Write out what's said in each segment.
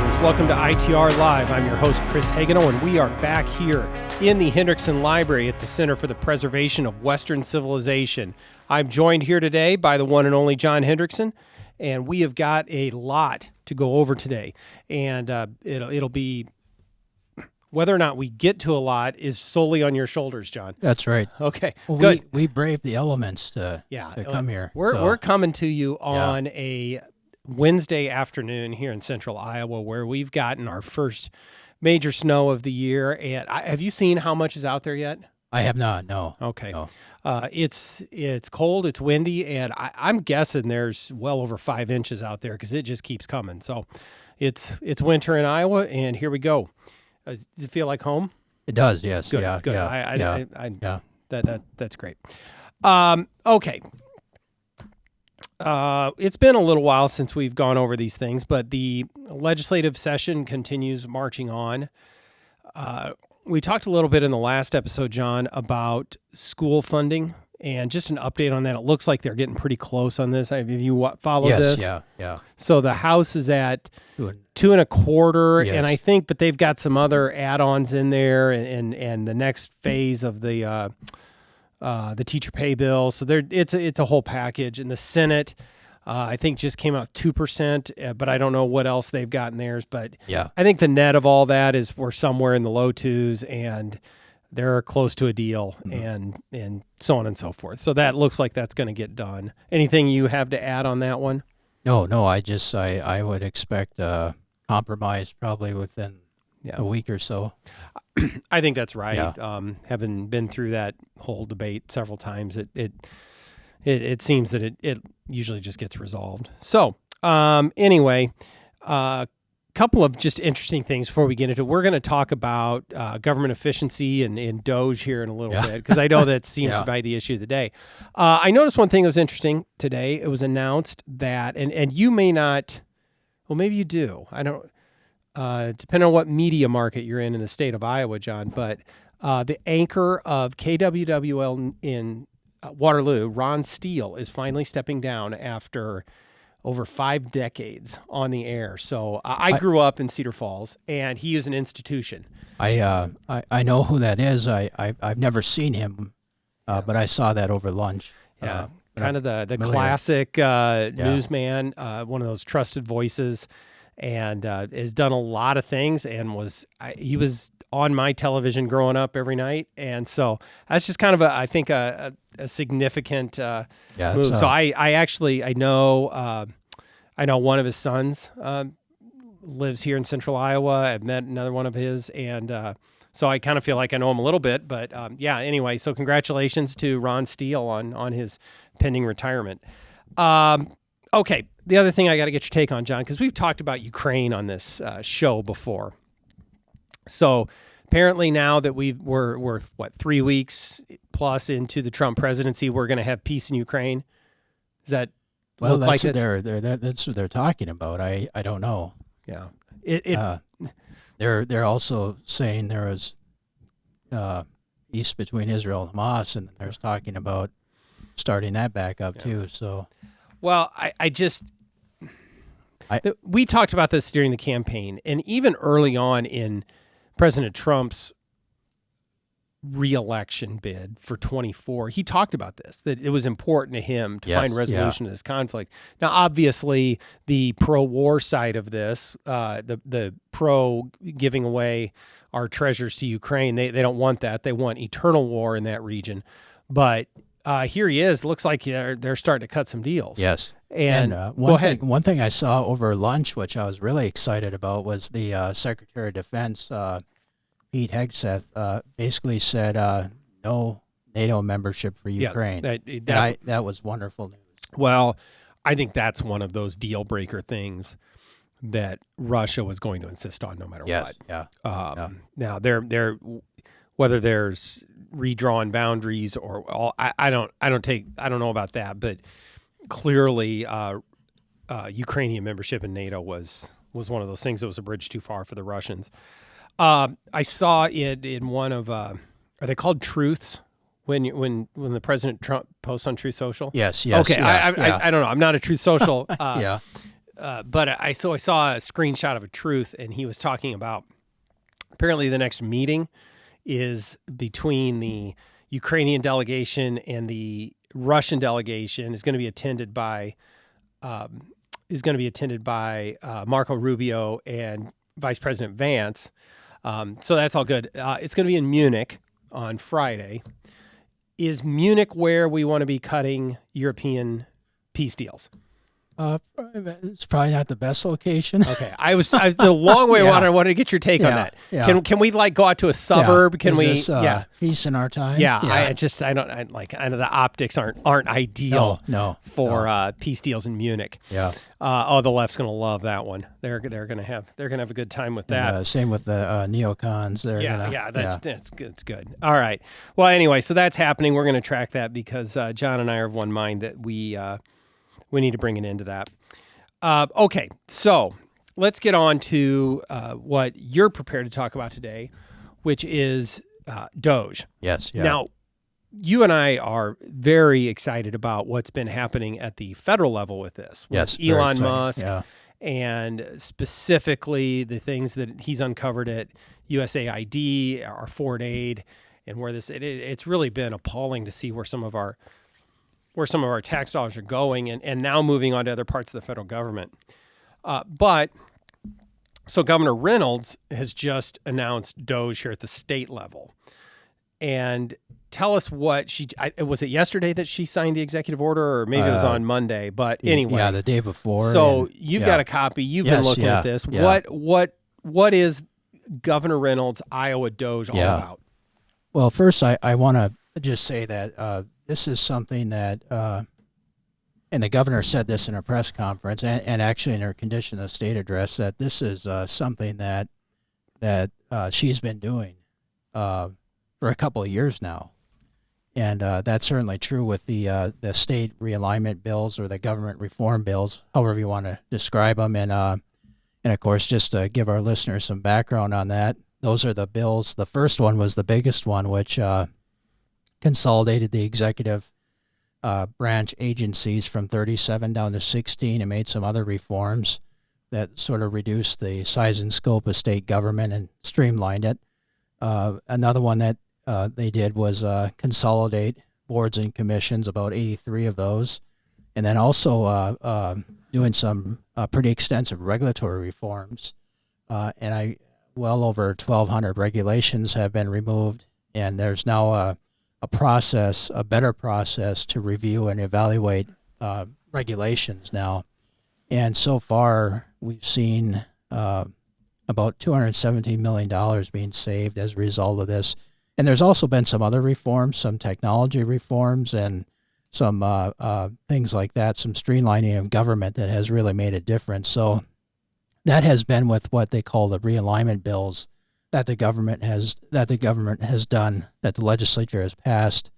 Greetings. Welcome to ITR Live. I'm your host, Chris Hagenow, and we are back here in the Hendrickson Library at the Center for the Preservation of Western Civilization. I'm joined here today by the one and only John Hendrickson, and we have got a lot to go over today. And it'll be, whether or not we get to a lot is solely on your shoulders, John. That's right. Okay, well, good. We braved the elements to come here. We're coming to you on a Wednesday afternoon here in central Iowa, where we've gotten our first major snow of the year. And have you seen how much is out there yet? I have not, no. Okay. No. It's cold, it's windy, and I'm guessing there's well over 5 inches out there because it just keeps coming. So it's winter in Iowa, and here we go. Does it feel like home? It does, yes. Good, yeah, good. Yeah. That's great. Okay. It's been a little while since we've gone over these things, but the legislative session continues marching on. We talked a little bit in the last episode, John, about school funding and just an update on that. It looks like they're getting pretty close on this. Have you followed this? Yes, yeah. So the House is at 2.25, yes. and I think, but they've got some other add-ons in there, and the next phase of the teacher pay bill. So it's a whole package. And the Senate, I think, just came out 2%, but I don't know what else they've got in theirs. But yeah, I think the net of all that is we're somewhere in the low twos, and they're close to a deal, and so on and so forth. So that looks like that's going to get done. Anything you have to add on that one? No. I would expect a compromise probably within a week or so. I think that's right. Yeah. Having been through that whole debate several times, it seems that it usually just gets resolved. So anyway, couple of just interesting things before we get into it. We're going to talk about government efficiency and DOGE here in a little bit, because I know that seems to be the issue of the day. I noticed one thing that was interesting today. It was announced that, and you may not, well, maybe you do. I don't. Depending on what media market you're in the state of Iowa, John, but the anchor of KWWL in Waterloo, Ron Steele, is finally stepping down after over 5 decades on the air. So I grew up in Cedar Falls, and he is an institution. I know who that is. I've never seen him, but I saw that over lunch. Yeah, kind of the classic newsman, one of those trusted voices. And has done a lot of things, and he was on my television growing up every night, and so that's just kind of I think a significant move. So I know one of his sons lives here in central Iowa. I've met another one of his, and so I kind of feel like I know him a little bit. But anyway, so congratulations to Ron Steele on his pending retirement. Okay. The other thing I got to get your take on, John, because we've talked about Ukraine on this show before. So apparently now that we're 3 weeks plus into the Trump presidency, we're going to have peace in Ukraine. Is that that's what that's what they're talking about? I don't know. Yeah. They're also saying there is peace between Israel and Hamas, and there's talking about starting that back up too. So. Well, we talked about this during the campaign, and even early on in President Trump's re-election bid for 24, he talked about this, that it was important to him to find resolution to this conflict. Now, obviously, the pro-war side of this, the pro giving away our treasures to Ukraine, they don't want that. They want eternal war in that region. But here he is. Looks like they're starting to cut some deals. Yes. And one thing I saw over lunch, which I was really excited about, was the Secretary of Defense, Pete Hegseth, basically said no NATO membership for Ukraine. That was wonderful news. Well, I think that's one of those deal breaker things that Russia was going to insist on no matter what. Yeah. Now they're whether there's redrawn boundaries or all, I don't know about that, but clearly Ukrainian membership in NATO was one of those things that was a bridge too far for the Russians. I saw it in one of are they called truths when the President Trump posts on Truth Social? Yes. Okay, Yeah, I don't know. I'm not a Truth Social but I saw a screenshot of a truth, and he was talking about apparently the next meeting is between the Ukrainian delegation and the Russian delegation is going to be attended by Marco Rubio and Vice President Vance. So that's all good. It's going to be in Munich on Friday. Is Munich where we want to be cutting European peace deals? It's probably not the best location. Okay, I was the long way around. I wanted to get your take on that. Yeah. Can we like go out to a suburb? Can we? Peace in our time. Yeah, I know the optics aren't ideal. For peace deals in Munich. Yeah. The left's gonna love that one. They're gonna have a good time with that. And, same with the neocons. That's good. All right. Well, anyway, so that's happening. We're gonna track that because John and I are of one mind that we need to bring an end to that. Okay, so let's get on to what you're prepared to talk about today, which is DOGE. Yes. Yeah. Now, you and I are very excited about what's been happening at the federal level with this. With Elon Musk, and specifically the things that he's uncovered at USAID, our foreign aid, and where it's really been appalling to see where some of our tax dollars are going, and now moving on to other parts of the federal government. So Governor Reynolds has just announced DOGE here at the state level. And tell us what was it yesterday that she signed the executive order, or maybe it was on Monday, but anyway. Yeah, the day before. So you've got a copy. You've been looking at this. Yeah. What is Governor Reynolds' Iowa DOGE all about? Well, first I want to just say that this is something that, and the governor said this in a press conference and actually in her condition of state address, that this is something that she's been doing for a couple of years now. And that's certainly true with the state realignment bills or the government reform bills, however you want to describe them. And of course, just to give our listeners some background on that, those are the bills. The first one was the biggest one, which consolidated the executive branch agencies from 37 down to 16 and made some other reforms that sort of reduced the size and scope of state government and streamlined it. Another one that they did was consolidate boards and commissions, about 83 of those, and then also doing some pretty extensive regulatory reforms. And well over 1,200 regulations have been removed, and there's now a better process to review and evaluate regulations now. And so far, we've seen about $217 million being saved as a result of this. And there's also been some other reforms, some technology reforms, and some things like that, some streamlining of government that has really made a difference. So that has been with what they call the realignment bills that the government has done, that the legislature has passed,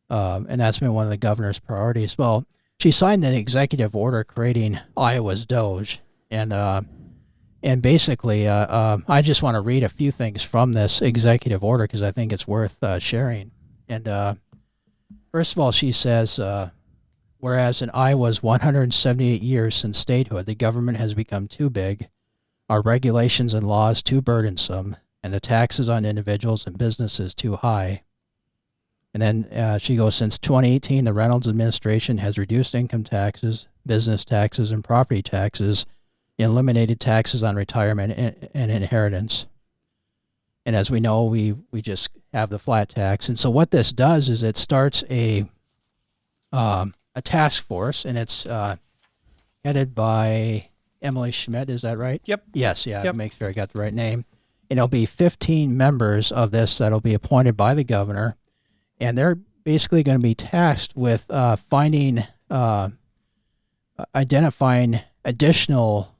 and that's been one of the governor's priorities. Well, she signed an executive order creating Iowa's DOGE, and basically, I just want to read a few things from this executive order because I think it's worth sharing. And first of all, she says, whereas in Iowa's 178 years since statehood, the government has become too big, our regulations and laws too burdensome, and the taxes on individuals and businesses too high. And then she goes, since 2018, the Reynolds administration has reduced income taxes, business taxes, and property taxes, eliminated taxes on retirement and inheritance. And as we know, we just have the flat tax. And so what this does is it starts a task force, and it's headed by Emily Schmidt. Is that right? Yep. Yes, yeah, yep. Make sure I got the right name. And it'll be 15 members of this that'll be appointed by the governor, and they're basically going to be tasked with identifying additional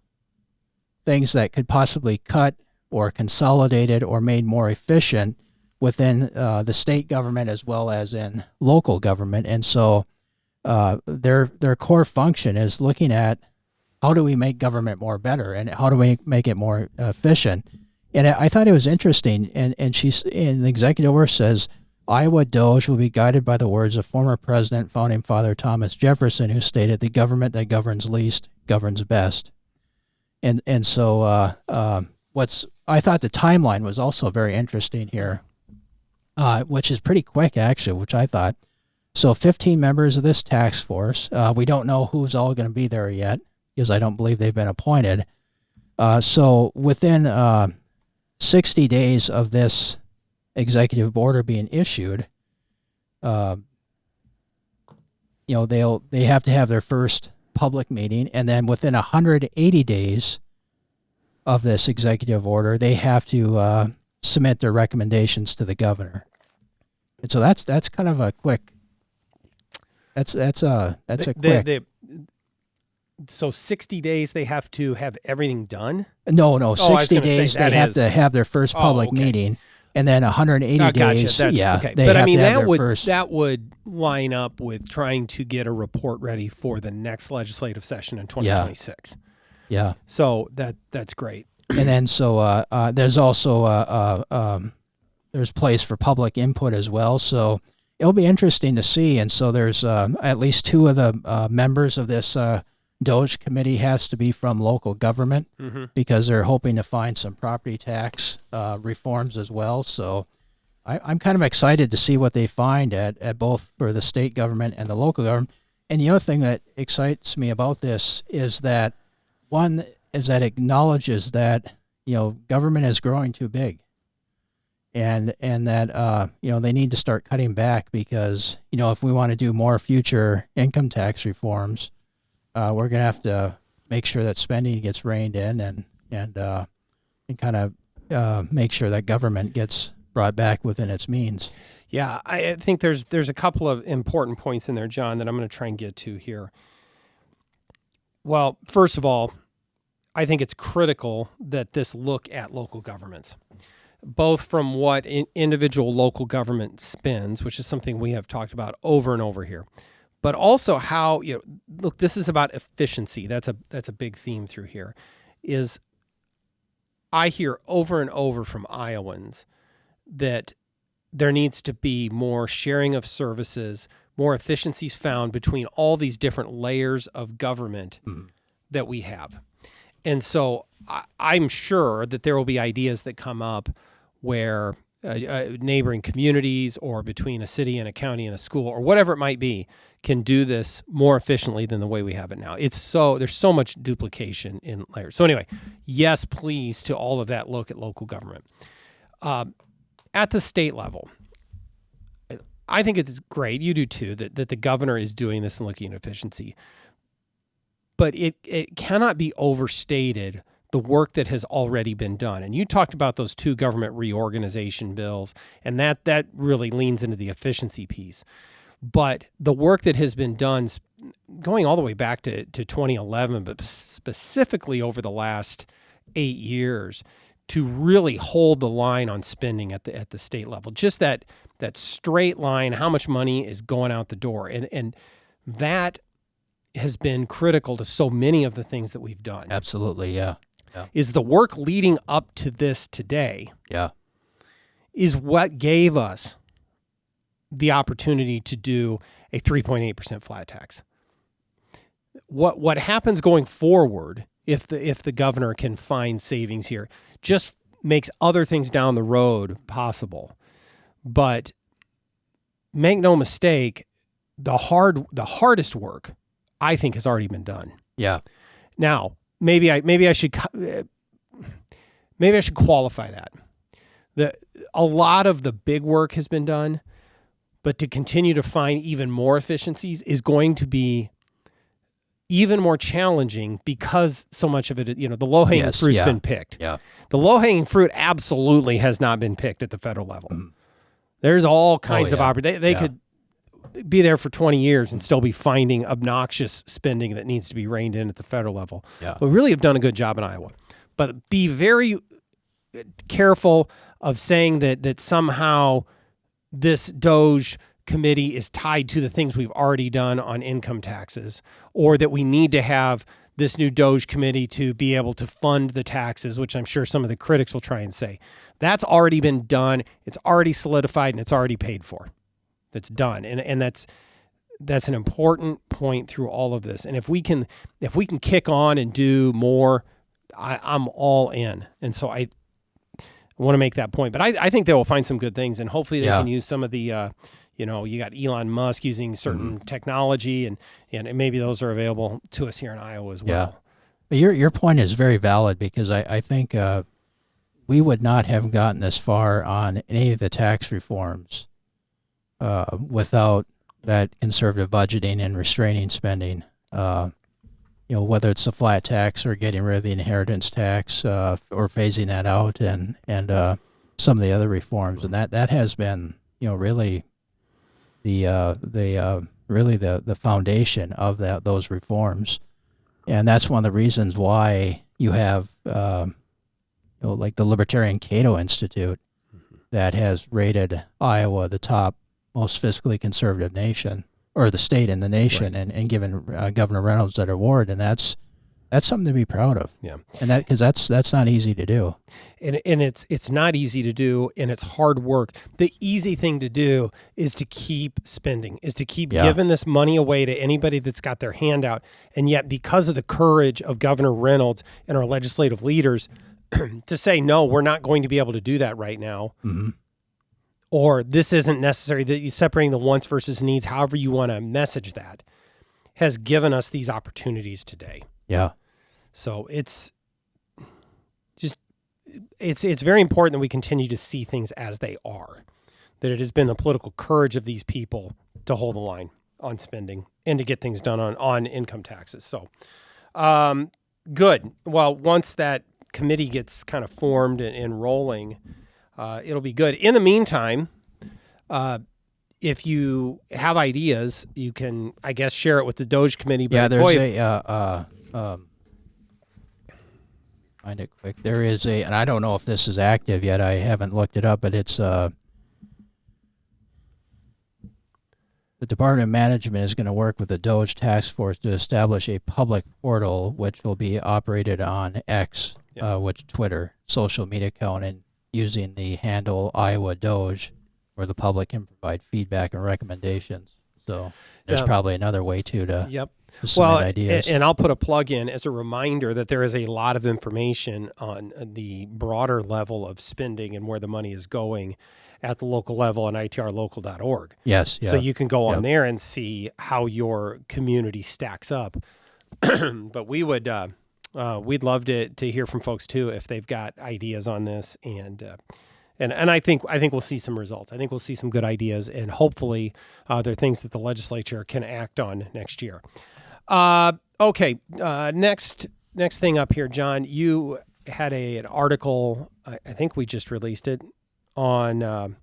things that could possibly cut or consolidated or made more efficient within the state government as well as in local government. And so their core function is looking at how do we make government more better and how do we make it more efficient. And I thought it was interesting, and she's in the executive order says, Iowa DOGE will be guided by the words of former President, Founding Father Thomas Jefferson, who stated, the government that governs least governs best. And so I thought the timeline was also very interesting here, which is pretty quick actually, which I thought. So 15 members of this task force. We don't know who's all going to be there yet because I don't believe they've been appointed. So within 60 days of this executive order being issued, they have to have their first public meeting, and then within 180 days of this executive order, they have to submit their recommendations to the governor. And so that's kind of a quick. That's a quick. So 60 days they have to have everything done? No, 60 days they have to have their first public meeting, and then 180 days. Okay. They but have I mean to have that would line up with trying to get a report ready for the next legislative session in 2026. Yeah. So that's great. And then so there's also there's place for public input as well. So it'll be interesting to see. And so there's at least two of the members of this DOGE committee has to be from local government because they're hoping to find some property tax reforms as well. So I'm kind of excited to see what they find at both for the state government and the local government. And the other thing that excites me about this is that it acknowledges that government is growing too big, and that they need to start cutting back because if we want to do more future income tax reforms, we're going to have to make sure that spending gets reined in and kind of make sure that government gets brought back within its means. Yeah, I think there's a couple of important points in there, John, that I'm going to try and get to here. Well, first of all, I think it's critical that this look at local governments, both from what individual local government spends, which is something we have talked about over and over here, but also how, look, this is about efficiency. That's a big theme through here. Is I hear over and over from Iowans that there needs to be more sharing of services, more efficiencies found between all these different layers of government that we have. And so I'm sure that there will be ideas that come up where neighboring communities or between a city and a county and a school or whatever it might be can do this more efficiently than the way we have it now. There's so much duplication in layers. So anyway, yes, please to all of that look at local government. At the state level, I think it's great, you do too, that the governor is doing this and looking at efficiency. But it cannot be overstated the work that has already been done. And you talked about those two government reorganization bills, and that really leans into the efficiency piece. But the work that has been done going all the way back to 2011, but specifically over the last 8 years, to really hold the line on spending at the state level, just that straight line, how much money is going out the door. And that has been critical to so many of the things that we've done. Absolutely, yeah. Is the work leading up to this today is what gave us the opportunity to do a 3.8% flat tax. What happens going forward if the governor can find savings here just makes other things down the road possible. But make no mistake, the hardest work, I think, has already been done. Yeah. Now, maybe I should qualify that. A lot of the big work has been done, but to continue to find even more efficiencies is going to be even more challenging because so much of it, the low-hanging fruit's been picked. Yeah. The low-hanging fruit absolutely has not been picked at the federal level. There's all kinds of opportunities. They could be there for 20 years and still be finding obnoxious spending that needs to be reined in at the federal level. Yeah. We really have done a good job in Iowa. But be very careful of saying that somehow this DOGE committee is tied to the things we've already done on income taxes, or that we need to have this new DOGE committee to be able to fund the taxes, which I'm sure some of the critics will try and say. That's already been done. It's already solidified and it's already paid for. That's done. And that's an important point through all of this. And if we can kick on and do more, I'm all in. And so I want to make that point. But I think they will find some good things, and hopefully they can use some of the, you got Elon Musk using certain technology, and maybe those are available to us here in Iowa as well. Yeah. But your point is very valid, because I think we would not have gotten this far on any of the tax reforms without that conservative budgeting and restraining spending. Whether it's the flat tax or getting rid of the inheritance tax or phasing that out, and some of the other reforms, and that has been really the foundation of those reforms, and that's one of the reasons why you have like the Libertarian Cato Institute that has rated Iowa the top most fiscally conservative nation, or the state in the nation, right, and given Governor Reynolds that award, and that's something to be proud of. Yeah, and because that's not easy to do, and it's not easy to do, and it's hard work. The easy thing to do is to keep spending, is to keep giving this money away to anybody that's got their hand out, and yet because of the courage of Governor Reynolds and our legislative leaders to say, no, we're not going to be able to do that right now. Mm-hmm. Or this isn't necessary, that you separating the wants versus needs, however you want to message that, has given us these opportunities today. Yeah. So it's very important that we continue to see things as they are, that it has been the political courage of these people to hold the line on spending and to get things done on income taxes. So good. Well, once that committee gets kind of formed and rolling, it'll be good. In the meantime, if you have ideas, you can, I guess, share it with the DOGE committee. But there's find it quick. There is and I don't know if this is active yet. I haven't looked it up, but it's the Department of Management is going to work with the DOGE task force to establish a public portal which will be operated on X, which Twitter social media account, and using the handle Iowa DOGE, where the public can provide feedback and recommendations. So there's probably another way to submit ideas. And I'll put a plug in as a reminder that there is a lot of information on the broader level of spending and where the money is going at the local level on itrlocal.org. Yes. Yeah. So you can go on there and see how your community stacks up. But we would we'd love to hear from folks too if they've got ideas on this, and I think we'll see some results. I think we'll see some good ideas, and hopefully they're things that the legislature can act on next year. Okay, next thing up here, John. You had an article. I think we just released it on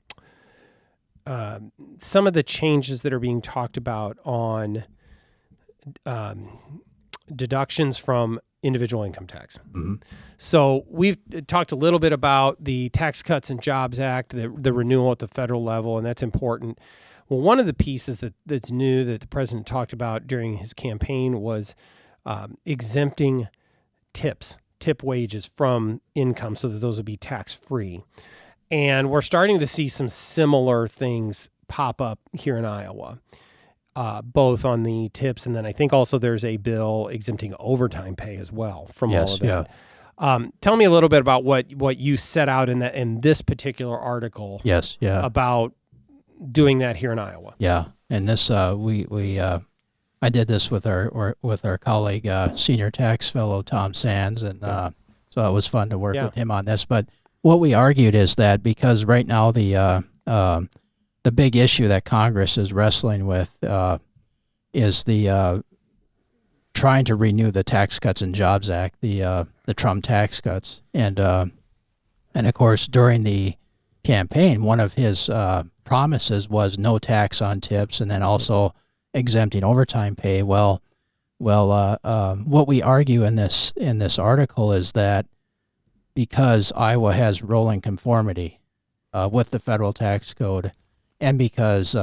some of the changes that are being talked about on deductions from individual income tax. Mm-hmm. So we've talked a little bit about the Tax Cuts and Jobs Act, the renewal at the federal level, and that's important. Well, one of the pieces that's new that the president talked about during his campaign was exempting tip wages from income so that those would be tax-free. And we're starting to see some similar things pop up here in Iowa. Both on the tips, and then I think also there's a bill exempting overtime pay as well from all of that. Yeah. Tell me a little bit about what you set out in this particular article. Yes, yeah. About doing that here in Iowa. Yeah, and this I did this with our colleague, senior tax fellow Tom Sands, and so it was fun to work with him on this. But what we argued is that because right now the big issue that Congress is wrestling with is the trying to renew the Tax Cuts and Jobs Act, the Trump tax cuts, and of course during the campaign, one of his promises was no tax on tips, and then also exempting overtime pay. Well, what we argue in this article is that because Iowa has rolling conformity with the federal tax code, and because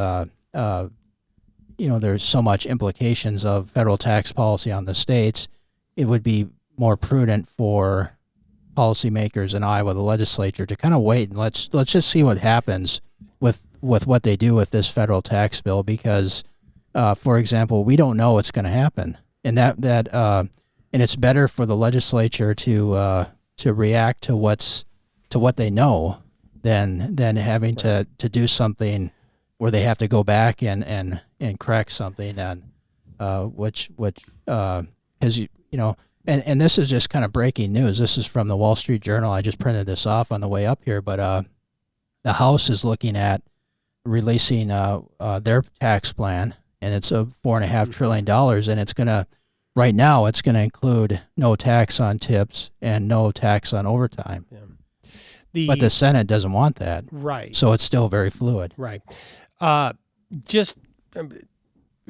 there's so much implications of federal tax policy on the states, it would be more prudent for policymakers in Iowa, the legislature, to kind of wait and let's just see what happens with what they do with this federal tax bill. Because, for example, we don't know what's going to happen, and that and it's better for the legislature to react to what they know than having to do something where they have to go back and correct something, and which because and this is just kind of breaking news. This is from the Wall Street Journal. I just printed this off on the way up here, but the House is looking at releasing their tax plan, and it's a $4.5 trillion, and it's gonna right now it's gonna include no tax on tips and no tax on overtime. Yeah. But the Senate doesn't want that, right? So it's still very fluid, right? Just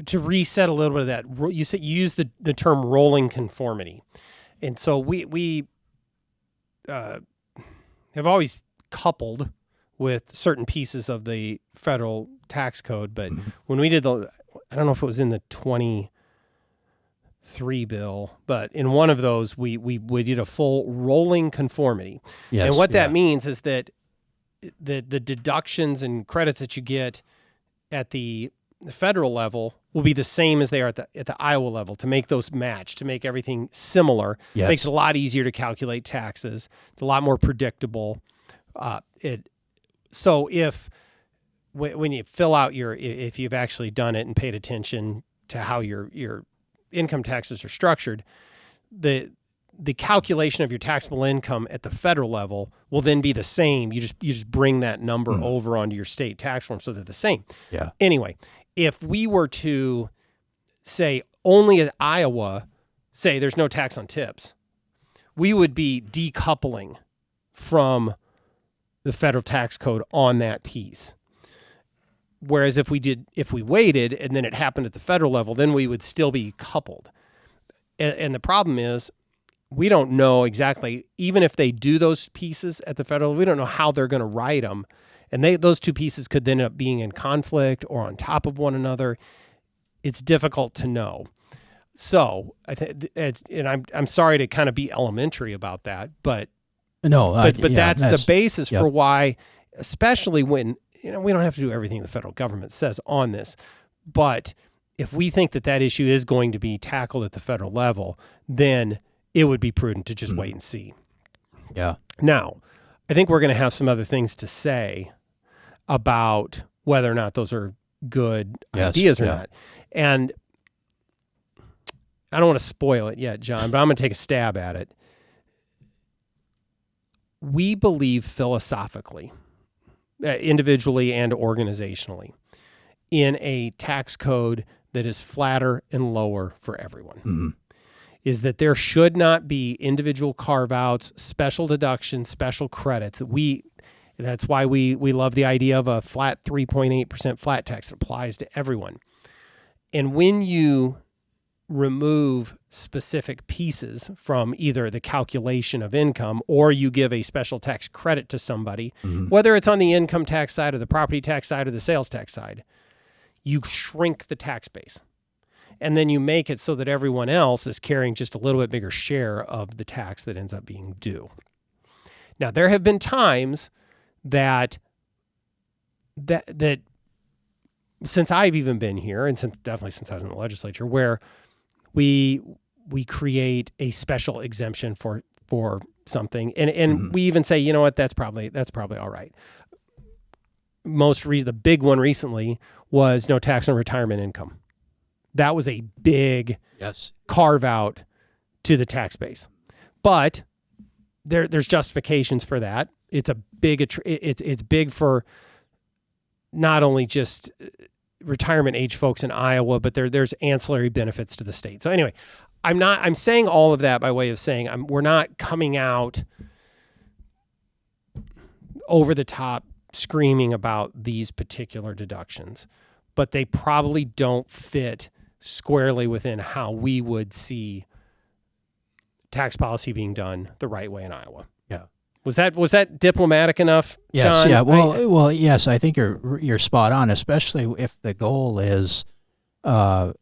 to reset a little bit of that, you use the term rolling conformity, and so we have always coupled with certain pieces of the federal tax code, but when we did I don't know if it was in the 23 bill, but in one of those we did a full rolling conformity. Yes, and what that means is that the deductions and credits that you get at the federal level will be the same as they are at the Iowa level, to make those match, to make everything similar. Yes. It makes it a lot easier to calculate taxes. It's a lot more predictable. So when you fill out if you've actually done it and paid attention to how your income taxes are structured, the calculation of your taxable income at the federal level will then be the same. You just bring that number over onto your state tax form, so they're the same. Yeah. Anyway, if we were to say only at Iowa, say there's no tax on tips, we would be decoupling from the federal tax code on that piece. Whereas if we waited and then it happened at the federal level, then we would still be coupled. And the problem is, we don't know exactly, even if they do those pieces at the federal, we don't know how they're going to write them. And those two pieces could then end up being in conflict or on top of one another. It's difficult to know. So I think, and I'm sorry to kind of be elementary about that, but that's the basis for why, especially when we don't have to do everything the federal government says on this, but if we think that issue is going to be tackled at the federal level, then it would be prudent to just wait and see. Yeah. Now, I think we're going to have some other things to say about whether or not those are good ideas or not. And I don't want to spoil it yet, John, but I'm going to take a stab at it. We believe philosophically, individually and organizationally, in a tax code that is flatter and lower for everyone. Mm-hmm. Is that there should not be individual carve-outs, special deductions, special credits. That's why we love the idea of a flat 3.8% flat tax that applies to everyone. And when you remove specific pieces from either the calculation of income or you give a special tax credit to somebody, whether it's on the income tax side or the property tax side or the sales tax side, you shrink the tax base. And then you make it so that everyone else is carrying just a little bit bigger share of the tax that ends up being due. Now, there have been times that since I've even been here, and definitely since I was in the legislature, where we create a special exemption for something, and we even say, you know what, that's probably all right. The big one recently was no tax on retirement income. That was a big carve out to the tax base, but there's justifications for that. It's big for not only just retirement age folks in Iowa, but there's ancillary benefits to the state. So anyway, I'm saying all of that by way of saying we're not coming out over the top screaming about these particular deductions, but they probably don't fit squarely within how we would see tax policy being done the right way in Iowa. Yeah. Was that diplomatic enough, Yes. John? Yeah. Well, yes. I think you're spot on, especially if the goal is to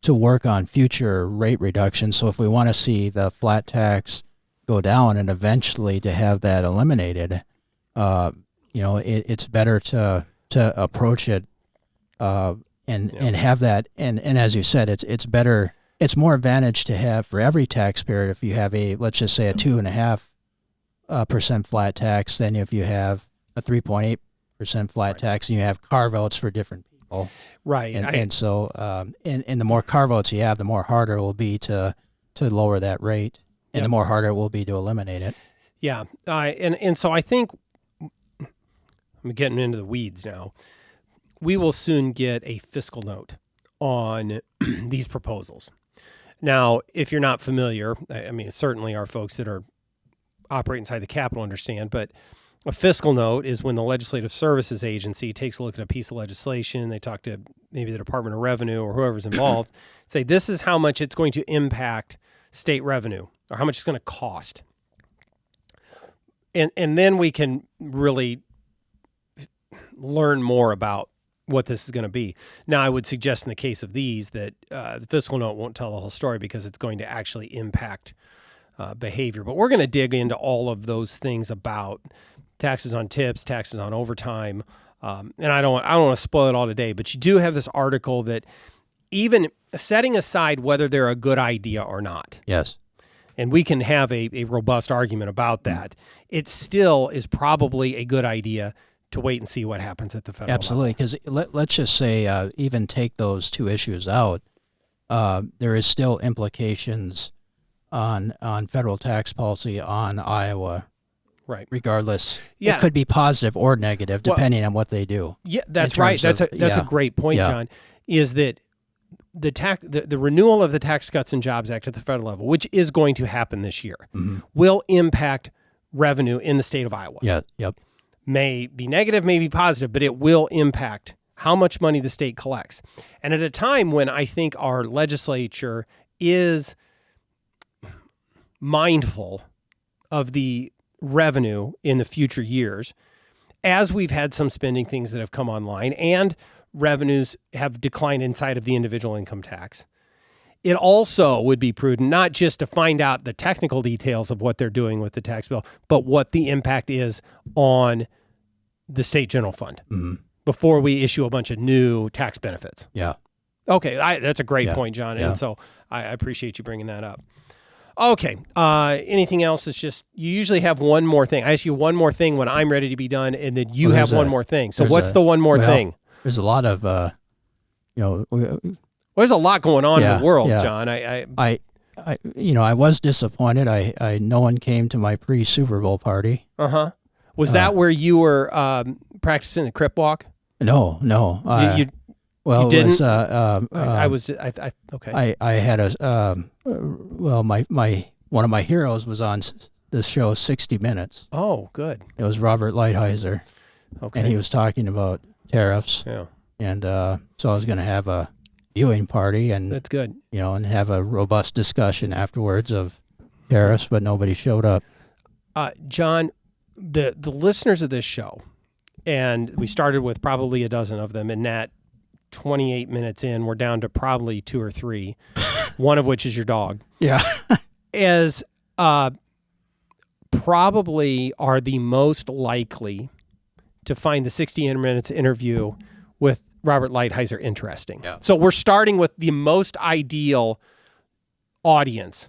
work on future rate reductions. So if we want to see the flat tax go down and eventually to have that eliminated, it's better to approach it and have that. And as you said, it's better. it's more advantage to have for every taxpayer if you have let's just say a 2.5% flat tax than if you have a 3.8% flat tax, and you have carve outs for different people. Right. And so and the more carve outs you have, the more harder it will be to lower that rate, and the more harder it will be to eliminate it. Yeah. And so I think I'm getting into the weeds now. We will soon get a fiscal note on these proposals. Now, if you're not familiar, I mean, certainly our folks that are operating inside the Capitol understand, but a fiscal note is when the Legislative Services Agency takes a look at a piece of legislation, they talk to maybe the Department of Revenue or whoever's involved, say this is how much it's going to impact state revenue or how much it's going to cost. And then we can really learn more about what this is going to be. Now, I would suggest in the case of these that the fiscal note won't tell the whole story because it's going to actually impact behavior. But we're going to dig into all of those things about taxes on tips, taxes on overtime. And I don't want to spoil it all today, but you do have this article that even setting aside whether they're a good idea or not. Yes. And we can have a robust argument about that. It still is probably a good idea to wait and see what happens at the federal level. Absolutely, because let's just say even take those two issues out, there is still implications on federal tax policy on Iowa. Right. Regardless, yeah. It could be positive or negative depending on what they do. Yeah, that's right. That's a great point, John. Is that the renewal of the Tax Cuts and Jobs Act at the federal level, which is going to happen this year, will impact revenue in the state of Iowa. Yeah. Yep. May be negative, may be positive, but it will impact how much money the state collects. And at a time when I think our legislature is mindful of the revenue in the future years, as we've had some spending things that have come online and revenues have declined inside of the individual income tax, it also would be prudent not just to find out the technical details of what they're doing with the tax bill, but what the impact is on the state general fund before we issue a bunch of new tax benefits. Yeah. Okay. That's a great point, John. Yeah. And so I appreciate you bringing that up. Okay. Anything else? It's just, you usually have one more thing. I ask you one more thing when I'm ready to be done, and then you have one more thing. So what's the one more thing? There's a lot of, there's a lot going on in the world, John. I was disappointed. No one came to my pre-Super Bowl party. Was that where you were practicing the crip walk? No. You didn't? Okay. I had one of my heroes was on the show 60 Minutes. Oh, good. It was Robert Lighthizer. Okay. And he was talking about tariffs. Yeah. And so I was going to have a viewing party and that's good. And have a robust discussion afterwards of tariffs, but nobody showed up. John, the listeners of this show, and we started with probably a dozen of them, and that 28 minutes in, we're down to probably 2 or 3, one of which is your dog. Yeah. As probably are the most likely to find the 60 minutes interview with Robert Lighthizer interesting. Yeah. So we're starting with the most ideal audience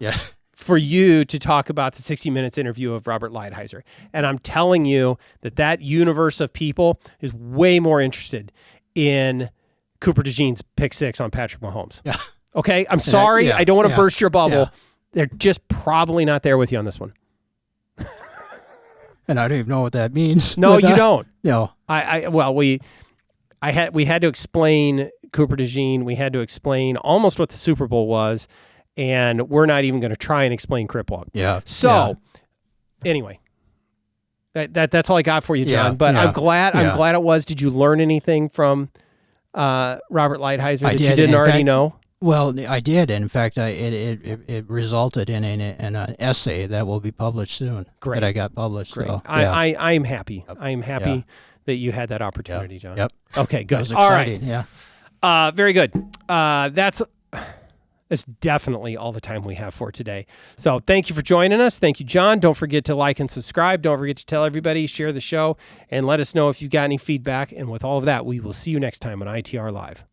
for you to talk about the 60 minutes interview of Robert Lighthizer. And I'm telling you that universe of people is way more interested in Cooper DeJean's pick 6 on Patrick Mahomes. Yeah. Okay? I'm sorry. I don't want to burst your bubble. Yeah. They're just probably not there with you on this one. And I don't even know what that means. No, you don't. No. We had to explain Cooper DeJean. We had to explain almost what the Super Bowl was, and we're not even going to try and explain Crip Walk. Yeah. So, anyway, that's all I got for you, John. Yeah, but I'm glad it was. Did you learn anything from Robert Lighthizer that you didn't already know? Well, I did. In fact, it resulted in an essay that will be published soon. Great. That I got published. Great. So, I'm happy. Yep. I'm happy that you had that opportunity, John. Yep. Okay, good. That was exciting. All right. Very good. That's definitely all the time we have for today. So thank you for joining us. Thank you, John. Don't forget to like and subscribe. Don't forget to tell everybody, share the show, and let us know if you've got any feedback. And with all of that, we will see you next time on ITR Live.